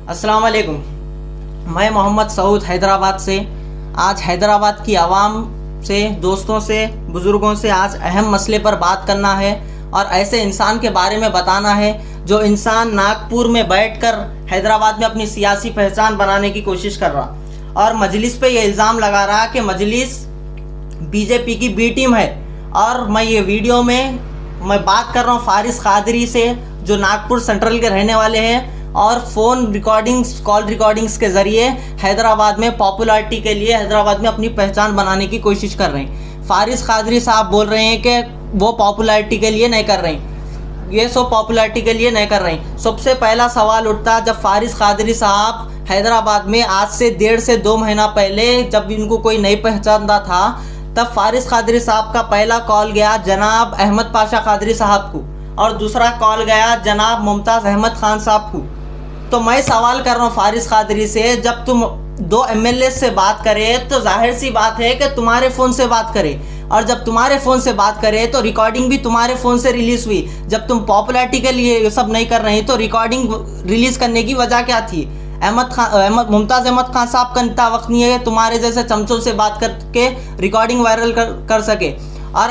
अस्सलाम वालेकुम। मैं मोहम्मद सऊद हैदराबाद से। आज हैदराबाद की आवाम से, दोस्तों से, बुज़ुर्गों से आज अहम मसले पर बात करना है और ऐसे इंसान के बारे में बताना है जो इंसान नागपुर में बैठकर हैदराबाद में अपनी सियासी पहचान बनाने की कोशिश कर रहा और मजलिस पे ये इल्ज़ाम लगा रहा कि मजलिस बीजेपी की बी टीम है। और मैं ये वीडियो में बात कर रहा हूँ फारिस कादरी से, जो नागपुर सेंट्रल के रहने वाले हैं और फ़ोन रिकॉर्डिंग्स, कॉल रिकॉर्डिंग्स के ज़रिए हैदराबाद में पॉपुलैरिटी के लिए, हैदराबाद में अपनी पहचान बनाने की कोशिश कर रहे हैं। फारिस कादरी साहब बोल रहे हैं कि वो पॉपुलैरिटी के लिए नहीं कर रहे हैं, ये सब पॉपुलैरिटी के लिए नहीं कर रहे हैं। सबसे पहला सवाल उठता जब फारिस कादरी साहब हैदराबाद में आज से 1.5 से 2 महीना पहले जब इनको कोई नहीं पहचानता था, तब फारिस कादरी साहब का पहला कॉल गया जनाब अहमद पाशा कादरी साहब को और दूसरा कॉल गया जनाब मुमताज़ अहमद खान साहब को। तो मैं सवाल कर रहा हूँ फारिस कादरी से, जब तुम 2 MLA से बात करे तो जाहिर सी बात है कि तुम्हारे फ़ोन से बात करे, और जब तुम्हारे फ़ोन से बात करे तो रिकॉर्डिंग भी तुम्हारे फ़ोन से रिलीज़ हुई। जब तुम पॉपुलैरिटी के लिए ये सब नहीं कर रही तो रिकॉर्डिंग रिलीज़ करने की वजह क्या थी? मुमताज़ अहमद खान साहब का इतना वक्त नहीं है तुम्हारे जैसे चमचों से बात करके रिकॉर्डिंग वायरल कर सके। और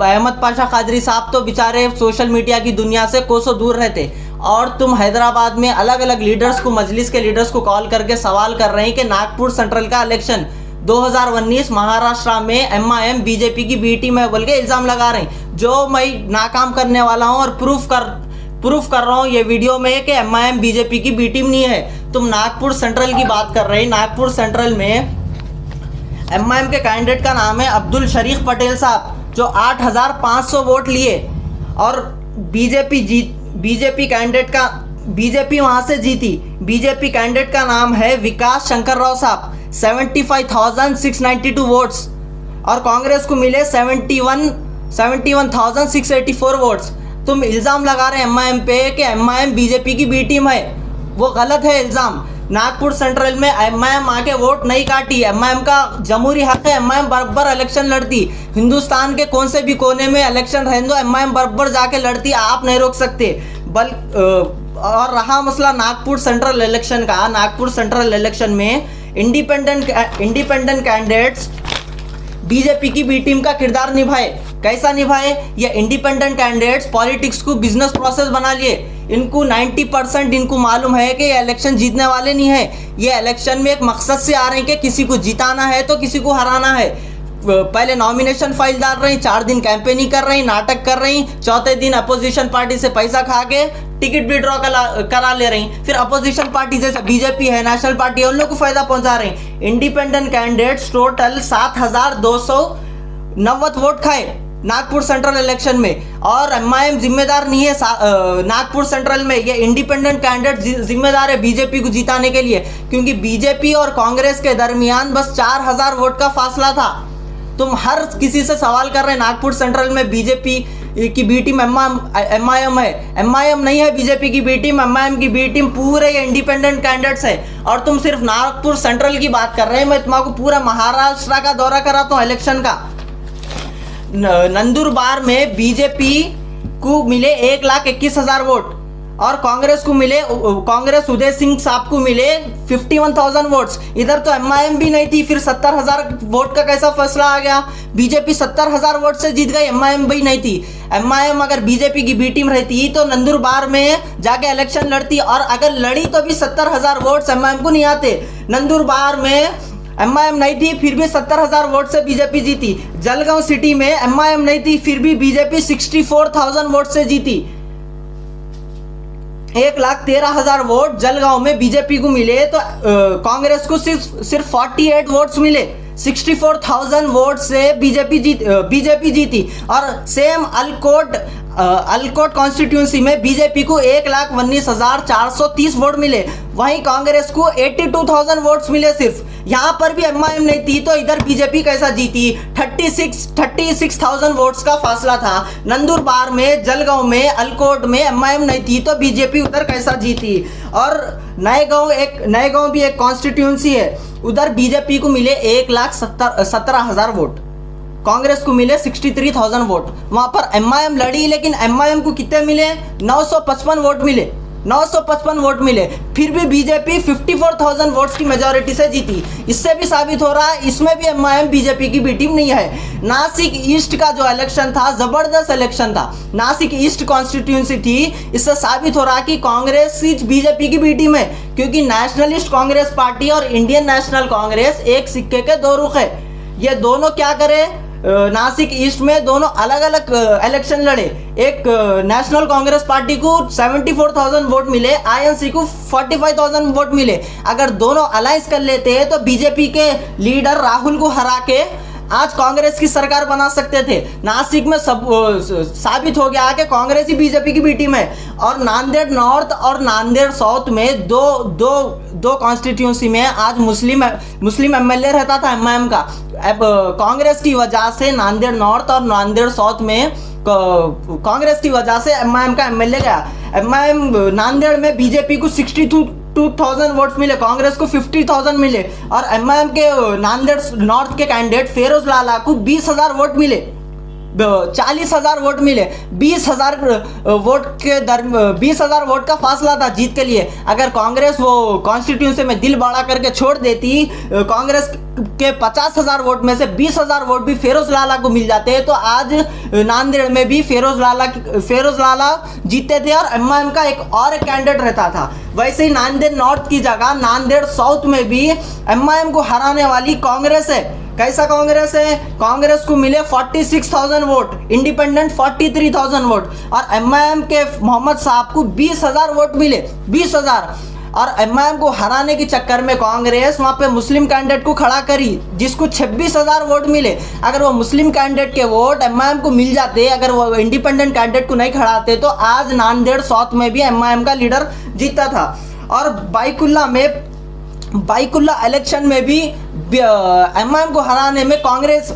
अहमद पाशा कादरी साहब तो बेचारे सोशल मीडिया की दुनिया से कोसों दूर रहते, और तुम हैदराबाद में अलग अलग लीडर्स को, मजलिस के लीडर्स को कॉल करके सवाल कर रहे हैं कि नागपुर सेंट्रल का इलेक्शन 2019 महाराष्ट्र में MIM बीजेपी की बी टीम है बोल के इल्ज़ाम लगा रहे हैं, जो मैं नाकाम करने वाला हूं और प्रूफ कर रहा हूं ये वीडियो में कि MIM बीजेपी की बी टीम नहीं है। तुम नागपुर सेंट्रल की बात कर रहे हैं। नागपुर सेंट्रल में MIM के कैंडिडेट का नाम है अब्दुल शरीफ पटेल साहब, जो 8,500 वोट लिए, और बीजेपी कैंडिडेट का, बीजेपी वहां से जीती। बीजेपी कैंडिडेट का नाम है विकास शंकर राव साहब, 75,692 वोट्स, और कांग्रेस को मिले 71,684 वोट्स। तुम इल्ज़ाम लगा रहे हैं MIM पे कि MIM बीजेपी की बी टीम है, वो गलत है इल्ज़ाम। नागपुर सेंट्रल में MIM आके वोट नहीं काटी, MIM का जमहूरी हक है, MIM बराबर इलेक्शन लड़ती। हिंदुस्तान के कौन से भी कोने में इलेक्शन रहने दो, MIM बराबर जाके लड़ती, आप नहीं रोक सकते। और रहा मसला नागपुर सेंट्रल इलेक्शन का, नागपुर सेंट्रल इलेक्शन में इंडिपेंडेंट कैंडिडेट्स बीजेपी की बी टीम का किरदार निभाए। कैसा निभाए? ये इंडिपेंडेंट कैंडिडेट्स पॉलिटिक्स को बिजनेस प्रोसेस बना लिए। इनको 90% इनको मालूम है कि ये इलेक्शन जीतने वाले नहीं है, ये इलेक्शन में एक मकसद से आ रहे हैं कि किसी को जिताना है तो किसी को हराना है। पहले नॉमिनेशन फाइल डाल रही, 4 दिन कैंपेनिंग कर रही, नाटक कर रही, चौथे दिन अपोजिशन पार्टी से पैसा खा के टिकट विड्रॉ करा ले रही, फिर अपोजिशन पार्टी जैसे बीजेपी है, नेशनल पार्टी है, उन लोगों को फायदा पहुंचा रही। इंडिपेंडेंट कैंडिडेट्स टोटल 7,290 वोट खाए नागपुर सेंट्रल इलेक्शन में, और MIM जिम्मेदार नहीं है नागपुर सेंट्रल में। ये इंडिपेंडेंट कैंडिडेट जिम्मेदार है बीजेपी को जिताने के लिए, क्योंकि बीजेपी और कांग्रेस के दरमियान बस 4,000 वोट का फासला था। तुम हर किसी से सवाल कर रहे हैं नागपुर सेंट्रल में बीजेपी की बी टीम MIM है। MIM नहीं है बीजेपी की बी टीम, MIM की बी टीम पूरे इंडिपेंडेंट कैंडिडेट्स है। और तुम सिर्फ नागपुर सेंट्रल की बात कर रहे हैं, मैं तुम्हारा पूरा महाराष्ट्र का दौरा कराता हूँ इलेक्शन का। नंदुरबार में बीजेपी को मिले 1,21,000 वोट, और कांग्रेस को मिले, कांग्रेस उदय सिंह साहब को मिले 51,000 वोट्स। इधर तो MIM भी नहीं थी, फिर 70,000 वोट का कैसा फैसला आ गया? बीजेपी 70,000 वोट से जीत गई, MIM भी नहीं थी। MIM अगर बीजेपी की बी टीम रहती तो नंदुरबार में जाके इलेक्शन लड़ती, और अगर लड़ी तो भी 70,000 वोट्स MIM को नहीं आते। नंदुरबार में MIM नहीं थी, फिर भी 70,000 वोट से बीजेपी जीती। जलगांव सिटी में MIM नहीं थी, फिर भी बीजेपी 64,000 वोट से जीती। 1,13,000 वोट जलगांव में बीजेपी को मिले, तो कांग्रेस को सिर्फ 48 वोट्स मिले। 64,000 वोट से बीजेपी जीती। और सेम अलकोट कॉन्स्टिट्यूंसी में बीजेपी को 1,19,430 वोट मिले, वहीं कांग्रेस को 82,000 वोट्स मिले सिर्फ। यहाँ पर भी MIM नहीं थी, तो इधर बीजेपी कैसा जीती? 36,000 वोट्स का फासला था। नंदुरबार में, जलगांव में, अलकोट में MIM नहीं थी, तो बीजेपी उधर कैसा जीती? और नएगांव भी एक कॉन्स्टिट्यूंसी है, उधर बीजेपी को मिले 1,17,000 वोट, कांग्रेस को मिले 63,000 वोट। वहां पर MIM लड़ी, लेकिन MIM को कितने मिले? 955 वोट मिले। 955 वोट मिले, फिर भी बीजेपी 54,000 वोट्स की मेजोरिटी से जीती। इससे भी साबित हो रहा है इसमें भी एमआईएम बीजेपी की बी टीम नहीं है। नासिक ईस्ट का जो इलेक्शन था जबरदस्त इलेक्शन था, नासिक ईस्ट कॉन्स्टिट्यूंसी थी, इससे साबित हो रहा है कि कांग्रेस बीजेपी की बी टीम है, क्योंकि नेशनलिस्ट कांग्रेस पार्टी और इंडियन नेशनल कांग्रेस एक सिक्के के दो रुख है। ये दोनों क्या करे, नासिक ईस्ट में दोनों अलग अलग इलेक्शन लड़े। एक नेशनल कांग्रेस पार्टी को 74,000 वोट मिले, आईएनसी को 45,000 वोट मिले। अगर दोनों अलायंस कर लेते तो बीजेपी के लीडर राहुल को हरा के आज कांग्रेस की सरकार बना सकते थे। नासिक में सब साबित हो गया कि कांग्रेस ही बीजेपी की बी टीम है। और नांदेड़ नॉर्थ और नांदेड़ साउथ में दो कॉन्स्टिट्यूंसी में आज मुस्लिम एमएलए रहता था एमआईएम का। अब कांग्रेस की वजह से नांदेड़ नॉर्थ और नांदेड़ साउथ में कांग्रेस की वजह से एमआईएम का एमएलए गया। एमआईएम नांदेड़ में बीजेपी को 62,000 वोट्स मिले, कांग्रेस को 50,000 मिले। और एमआईएम के नांदेड़ नॉर्थ के कैंडिडेट फेरोज लाला को 20,000 वोट मिले, 40,000 वोट मिले। 20,000 वोट का फासला था जीत के लिए। अगर कांग्रेस वो कॉन्स्टिट्यूंसी में दिल बड़ा करके छोड़ देती, कांग्रेस के 50,000 वोट में से 20,000 वोट भी फेरोज लाला को मिल जाते, तो आज नांदेड़ में भी फेरोज लाला जीते थे और एमआईएम का एक और कैंडिडेट रहता था। वैसे ही नांदेड़ नॉर्थ की जगह नांदेड़ साउथ में भी एमआईएम को हराने वाली कांग्रेस है। कैसा कांग्रेस है? कांग्रेस को मिले 46,000 वोट, इंडिपेंडेंट 43,000 वोट, और एमआईएम के मोहम्मद साहब को 20,000 वोट मिले, 20,000। और एमआईएम को हराने के चक्कर में कांग्रेस वहां पे मुस्लिम कैंडिडेट को खड़ा करी, जिसको 26,000 वोट मिले। अगर वो मुस्लिम कैंडिडेट के वोट एमआईएम को मिल जाते, अगर वो इंडिपेंडेंट कैंडिडेट को नहीं खड़ाते, तो आज नांदेड़ साउथ में भी एमआईएम का लीडर जीता था। और बाइकुल्ला इलेक्शन में भी एमआईएम को हराने में कांग्रेस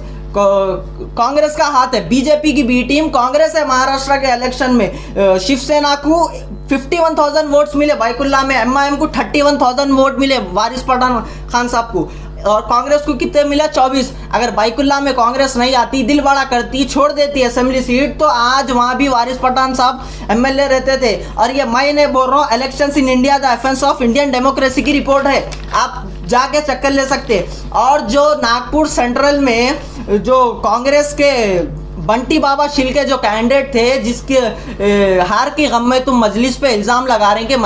का हाथ है। बीजेपी की बी टीम कांग्रेस है। महाराष्ट्र के इलेक्शन में शिवसेना को 51,000 वोट्स मिले बाइकुल्ला में, एमआईएम को 31,000 वोट मिले वारिस पठान खान साहब को, और कांग्रेस को कितने मिला? 24। अगर बाइकुल्ला में कांग्रेस नहीं आती, दिल बड़ा करती, छोड़ देती असेंबली सीट, तो आज वहां भी वारिस पठान साहब एमएलए रहते थे। और ये मैं नहीं बोल रहा हूँ, elections in India the offence of Indian democracy की रिपोर्ट है, आप जाके चक्कर ले सकते। और जो नागपुर सेंट्रल में जो कांग्रेस के बंटी बाबा शिल्के जो कैंडिडेट थे, जिसके हार की गम में तुम मजलिस पे इल्जाम लगा रहे हैं कि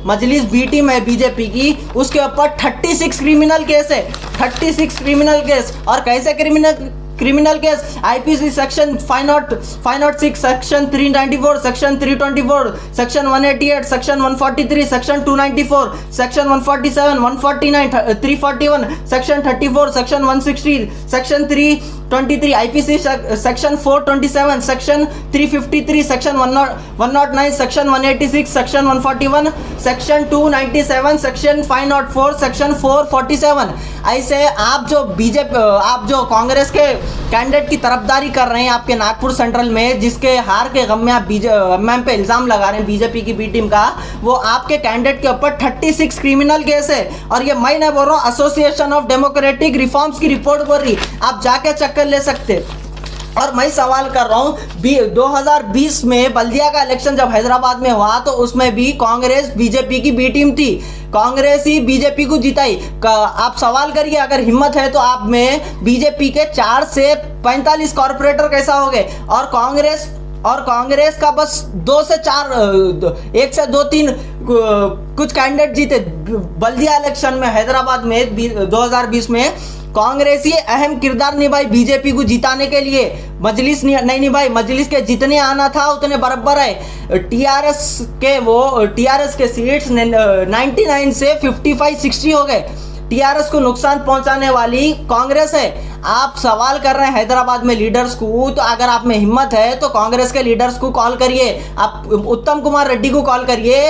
मजलिस बी टीम है बीजेपी की, उसके ऊपर 36 क्रिमिनल केस है, 36 क्रिमिनल केस। और कैसे criminal case? IPC section 506, section 394, section 324, section 188, section 143, section 294, section 147, 149, 341, section 34, section 160, section 323, IPC section 427, section 353, section 109, section 186, section 141, section 297, section 504, section 447। ऐसे आप जो कांग्रेस के कैंडिडेट की तरफदारी कर रहे हैं आपके नागपुर सेंट्रल में, जिसके हार के गम में आप एमएम पे इल्जाम लगा रहे हैं बीजेपी की बी टीम का, वो आपके कैंडिडेट के ऊपर 36 क्रिमिनल केस है। और ये मैं नहीं बोल रहा हूँ, एसोसिएशन ऑफ डेमोक्रेटिक रिफॉर्म्स की रिपोर्ट बोल रही, आप जाके चक्कर ले सकते। और मैं सवाल कर रहा हूँ, 2020 में बल्दिया का इलेक्शन जब हैदराबाद में हुआ, तो उसमें भी कांग्रेस बीजेपी की बी टीम थी, कांग्रेस ही बीजेपी को जिताई। आप सवाल करिए, अगर हिम्मत है तो आप में बीजेपी के 4 से 45 कॉर्पोरेटर कैसा हो गए, और कांग्रेस का बस 2 से 4, 1 से 2-3 कुछ कैंडिडेट जीते। बल्दिया इलेक्शन में हैदराबाद में 2020 में कांग्रेस ही अहम किरदार निभाई बीजेपी को जिताने के लिए, मजलिस नहीं निभाई। मजलिस के जितने आना था उतने बराबर है। टीआरएस के सीट्स 99 से 55-60 हो गए। टीआरएस को नुकसान पहुंचाने वाली कांग्रेस है। आप सवाल कर रहे हैं हैदराबाद में लीडर्स को, तो अगर आप में हिम्मत है तो कांग्रेस के लीडर्स को कॉल करिए, आप उत्तम कुमार रेड्डी को कॉल करिए,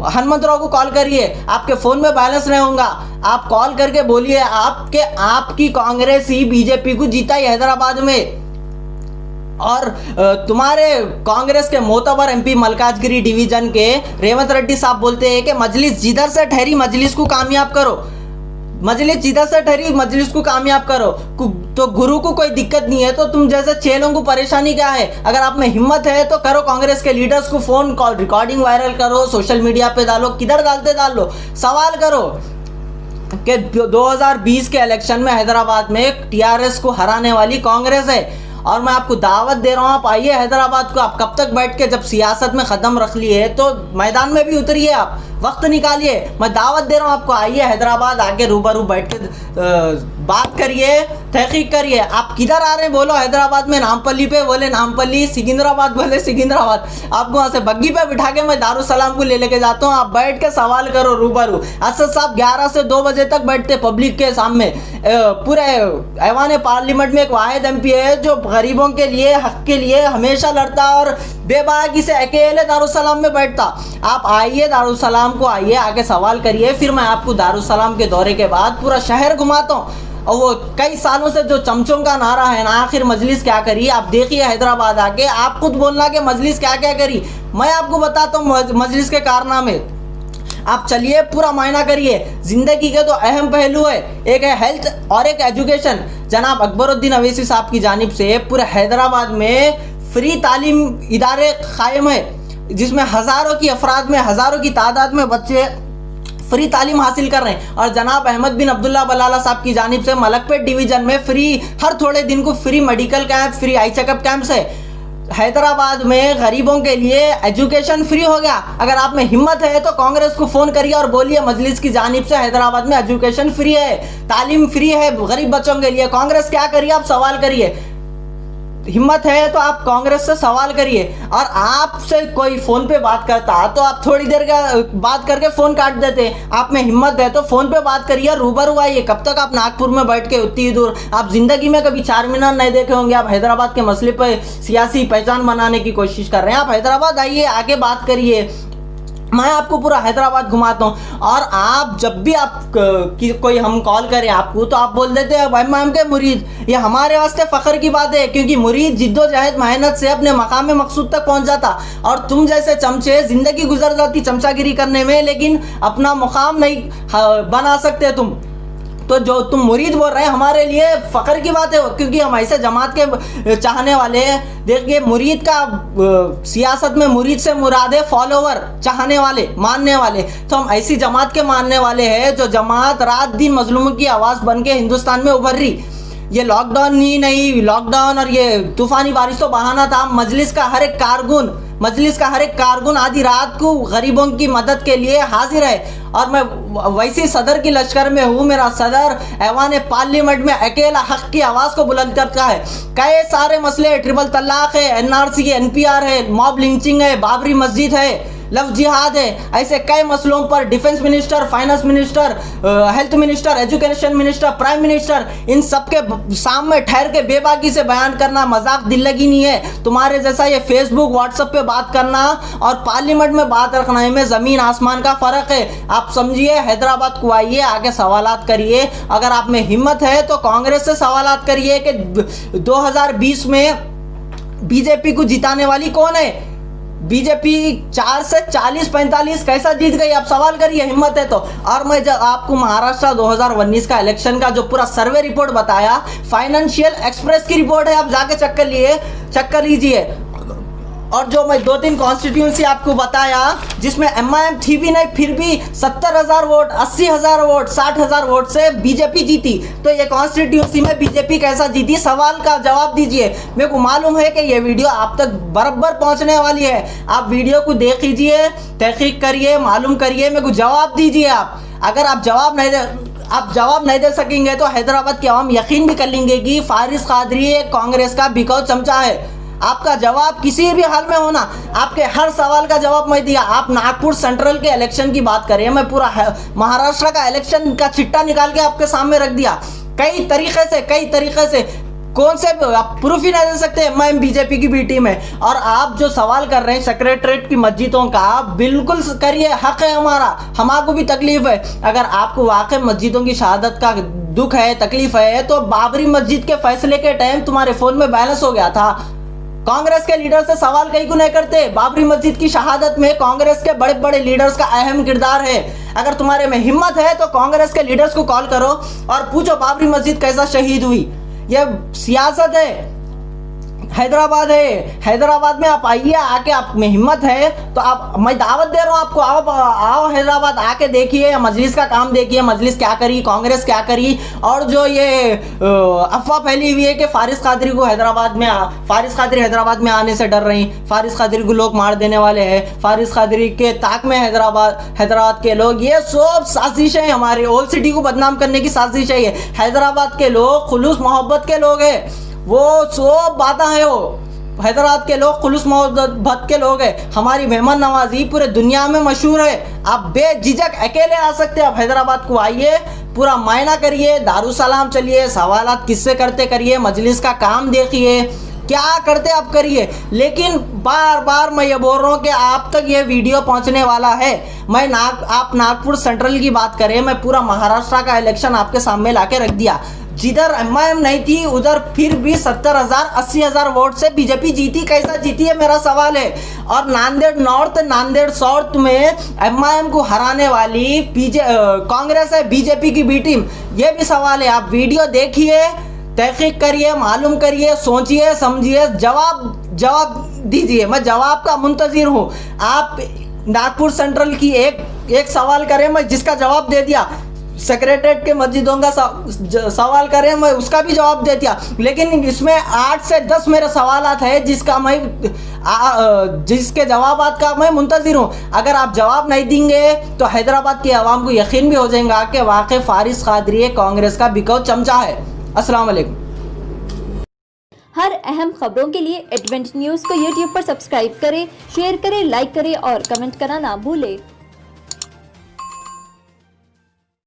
हनुमंतराव को कॉल करिए, आपके फोन में बैलेंस नहीं होगा, आप कॉल करके बोलिए आपकी कांग्रेस ही बीजेपी को जीता है हैदराबाद में। और तुम्हारे कांग्रेस के मोतबर एमपी मलकाजगिरी डिवीजन के रेवंत रेड्डी साहब बोलते हैं कि मजलिस जिधर से ठहरी मजलिस को कामयाब करो। मजलिस जिधर से ठहरी मजलिस को कामयाब करो। तो गुरु को कोई दिक्कत नहीं है, तो तुम जैसे चेलों को परेशानी क्या है? अगर आप में हिम्मत है तो करो, कांग्रेस के लीडर्स को फोन कॉल रिकॉर्डिंग वायरल करो, सोशल मीडिया पे डालो, किधर डालते डाल लो, सवाल करो कि 2020 के इलेक्शन में हैदराबाद में टीआरएस को हराने वाली कांग्रेस है। और मैं आपको दावत दे रहा हूँ, आप आइए हैदराबाद को। आप कब तक बैठ के, जब सियासत में कदम रख लिए तो मैदान में भी उतरिए, आप वक्त निकालिए। मैं दावत दे रहा हूँ आपको, आइए हैदराबाद, आके रूबरू बैठ के बात करिए, तहकीक करिए। आप किधर आ रहे हैं बोलो, हैदराबाद में नामपल्ली पे बोले नामपल्ली, सिकंदराबाद बोले सिकंदराबाद, आपको वहाँ से बग्गी पे बिठा के मैं दारुसलाम को ले लेके जाता हूँ। आप बैठ के सवाल करो रूबरू। असद साहब 11 से 2 बजे तक बैठते पब्लिक के सामने। पूरे ऐवान पार्लियामेंट में एक वाहिद MP है जो गरीबों के लिए, हक के लिए हमेशा लड़ता और बेबाकी से अकेले दारुसलाम में बैठता। आप आइए दारुसलाम को, आइए, आके सवाल करिए, फिर मैं आपको दारुसलाम के दौरे के बाद पूरा शहर घुमाता हूँ। और वो कई सालों से जो चमचों का नारा है ना, आखिर मजलिस क्या करी, आप देखिए हैदराबाद आके, आप खुद बोलना कि मजलिस क्या क्या करी। मैं आपको बताता हूँ मजलिस के कारनामे। आप चलिए, पूरा मायना करिए। जिंदगी के तो अहम पहलू है, एक है हेल्थ और एक एजुकेशन। जनाब अकबरुद्दीन अवैसी साहब की जानिब से पूरे हैदराबाद में फ्री तालीम इदारे कायम है, जिसमें हज़ारों की अफराद में, हज़ारों की तादाद में बच्चे फ्री तालीम हासिल कर रहे हैं। और जनाब अहमद बिन अब्दुल्ला बलाला साहब की जानिब से मलकपेट डिवीज़न में फ्री, हर थोड़े दिन को free medical camp, free eye checkup camps है। हैदराबाद में गरीबों के लिए एजुकेशन फ्री हो गया। अगर आप में हिम्मत है तो कांग्रेस को फ़ोन करिए और बोलिए मजलिस की जानिब से हैदराबाद में एजुकेशन फ्री है, तालीम फ्री है गरीब बच्चों के लिए। कांग्रेस क्या करिए, आप सवाल करिए। हिम्मत है तो आप कांग्रेस से सवाल करिए। और आपसे कोई फोन पे बात करता तो आप थोड़ी देर का बात करके फोन काट देते। आप में हिम्मत है तो फोन पे बात करिए, रूबरू आइए। कब तक आप नागपुर में बैठ के उतनी दूर, आप जिंदगी में कभी 4 मीनार नहीं देखे होंगे। आप हैदराबाद के मसले पे सियासी पहचान बनाने की कोशिश कर रहे हैं। आप हैदराबाद आइए, आगे बात करिए, मैं आपको पूरा हैदराबाद घुमाता हूँ। और आप जब भी आप कोई हम कॉल करें आपको, तो आप बोल देते हैं इमाम के मुरीद। ये हमारे वास्ते फ़ख्र की बात है, क्योंकि मुरीद जिद्दोजहद मेहनत से अपने मकाम मकसूद तक पहुँच जाता। और तुम जैसे चमचे ज़िंदगी गुजर जाती चमचागिरी करने में, लेकिन अपना मुकाम नहीं बना सकते तुम। तो जो तुम मुरीद बोल रहे हैं, हमारे लिए फ़ख्र की बात है, क्योंकि हम ऐसे जमात के चाहने वाले हैं। देखिए, मुरीद का सियासत में मुरीद से मुराद है फॉलोवर, चाहने वाले, मानने वाले। तो हम ऐसी जमात के मानने वाले हैं जो जमात रात दिन मजलूमों की आवाज़ बन के हिंदुस्तान में उभर रही। ये लॉकडाउन नहीं, लॉकडाउन और ये तूफानी बारिश तो बहाना था। मजलिस का हर एक कारकुन आधी रात को गरीबों की मदद के लिए हाजिर है। और मैं वैसी सदर की लश्कर में हूँ। मेरा सदर ऐवान पार्लियामेंट में अकेला हक की आवाज़ को बुलंद करता है। कई सारे मसले, ट्रिपल तलाक है, NRC NPR है, मॉब लिंचिंग है, बाबरी मस्जिद है, लव जिहाद है, ऐसे कई मसलों पर defence minister, finance minister, health minister, education minister, prime minister, इन सबके सामने ठहर के बेबाकी से बयान करना मजाक दिल लगी नहीं है। तुम्हारे जैसा ये फेसबुक व्हाट्सएप पे बात करना और पार्लियामेंट में बात रखना में ज़मीन आसमान का फ़र्क है। आप समझिए, हैदराबाद को आइए, आके सवालात करिए। अगर आप में हिम्मत है तो कांग्रेस से सवालात करिए कि 2020 में बीजेपी को जिताने वाली कौन है। बीजेपी 4 से 40-45 कैसा जीत गई, आप सवाल करिए, हिम्मत है तो। और मैं जब आपको महाराष्ट्र 2019 का इलेक्शन का जो पूरा सर्वे रिपोर्ट बताया, फाइनेंशियल एक्सप्रेस की रिपोर्ट है, आप जाके चक्कर लीजिए। और जो मैं 2-3 कॉन्स्टिट्यूंसी आपको बताया जिसमें MIM थी भी नहीं, फिर भी 70,000 वोट, 80,000 वोट, 60,000 वोट से बीजेपी जीती। तो ये कॉन्स्टिट्यूंसी में बीजेपी कैसा जीती, सवाल का जवाब दीजिए। मेरे को मालूम है कि ये वीडियो आप तक बराबर पहुंचने वाली है। आप वीडियो को देख लीजिए, तहकीक करिए, मालूम करिए, मेरे को जवाब दीजिए। आप अगर आप जवाब नहीं दे सकेंगे तो हैदराबाद के आवाम यकीन भी कर लेंगे कि फारिस कादरी एक कांग्रेस का बिकाऊ चमचा है। आपका जवाब किसी भी हाल में होना, आपके हर सवाल का जवाब मैं दिया। आप नागपुर सेंट्रल के इलेक्शन की बात करें, मैं पूरा महाराष्ट्र का इलेक्शन का चिट्टा निकाल के आपके सामने रख दिया। कई तरीके से कौन से आप प्रूफ ही नहीं दे सकते। मैं बीजेपी की बी टीम है। और आप जो सवाल कर रहे हैं सेक्रेटरीट की मस्जिदों का, बिल्कुल करिए, हक है हमारा, हमारे भी तकलीफ है। अगर आपको वाकई मस्जिदों की शहादत का दुख है, तकलीफ है, तो बाबरी मस्जिद के फैसले के टाइम तुम्हारे फोन में बैलेंस हो गया था। कांग्रेस के लीडर से सवाल कहीं को नहीं करते। बाबरी मस्जिद की शहादत में कांग्रेस के बड़े बड़े लीडर्स का अहम किरदार है। अगर तुम्हारे में हिम्मत है तो कांग्रेस के लीडर्स को कॉल करो और पूछो बाबरी मस्जिद कैसा शहीद हुई। यह सियासत है, हैदराबाद है। हैदराबाद में आप आइए, आके आप में हिम्मत है तो आप, मैं दावत दे रहा हूँ आपको, आओ हैदराबाद, आके देखिए, मजलिस का काम देखिए, मजलिस क्या करी, कांग्रेस क्या करी। और जो ये अफवाह फैली हुई है कि फारिस कादरी को फारिस कादरी हैदराबाद में आने से डर रही, फारिस कादरी को लोग मार देने वाले हैं, फारिस कादरी के ताक में हैदराबाद के लोग, ये सब साजिश है, हमारी ओल्ड सिटी को बदनाम करने की साजिश है। हैदराबाद के लोग खुलूस मोहब्बत के लोग हैं, वो सब बातें हैं। वो हैदराबाद के लोग खुलूस मोहब्बत के लोग हैं। हमारी मेहमान नवाजी पूरे दुनिया में मशहूर है। आप बेझिझक अकेले आ सकते हैं, आप हैदराबाद को आइए, पूरा मायना करिए, दारुसलाम चलिए, सवालात किससे करते करिए, मजलिस का काम देखिए, क्या करते आप करिए। लेकिन बार बार मैं ये बोल रहा हूँ कि आप तक ये वीडियो पहुंचने वाला है। आप नागपुर सेंट्रल की बात करें, मैं पूरा महाराष्ट्र का इलेक्शन आपके सामने लाके रख दिया। जिधर एमआईएम नहीं थी उधर फिर भी 70,000 80,000 वोट से बीजेपी जीती। कैसा जीती है मेरा सवाल है। और नांदेड़ नॉर्थ, नांदेड़ साउथ में एमआईएम को हराने वाली कांग्रेस है, बीजेपी की बी टीम। ये भी सवाल है। आप वीडियो देखिए, तहकीक करिए, मालूम करिए, सोचिए, समझिए, जवाब दीजिए। मैं जवाब का मुंतजिर हूँ। आप नागपुर सेंट्रल की एक सवाल करें, मैं जिसका जवाब दे दिया। सेक्रेटरीट के मस्जिदों का सवाल करें, मैं उसका भी जवाब दे दिया। लेकिन इसमें 8 से 10 मेरे सवालात है जिसके जवाबात का मैं मुंतजिर हूँ। अगर आप जवाब नहीं देंगे तो हैदराबाद की आवाम को यकीन भी हो जाएगा कि वाकई फारिस कादरी कांग्रेस का बिकाऊ चमचा है। अस्सलाम वालेकुम। हर अहम खबरों के लिए एडवेंट न्यूज़ को यूट्यूब पर सब्सक्राइब करें, शेयर करें, लाइक करें और कमेंट करना ना भूलें।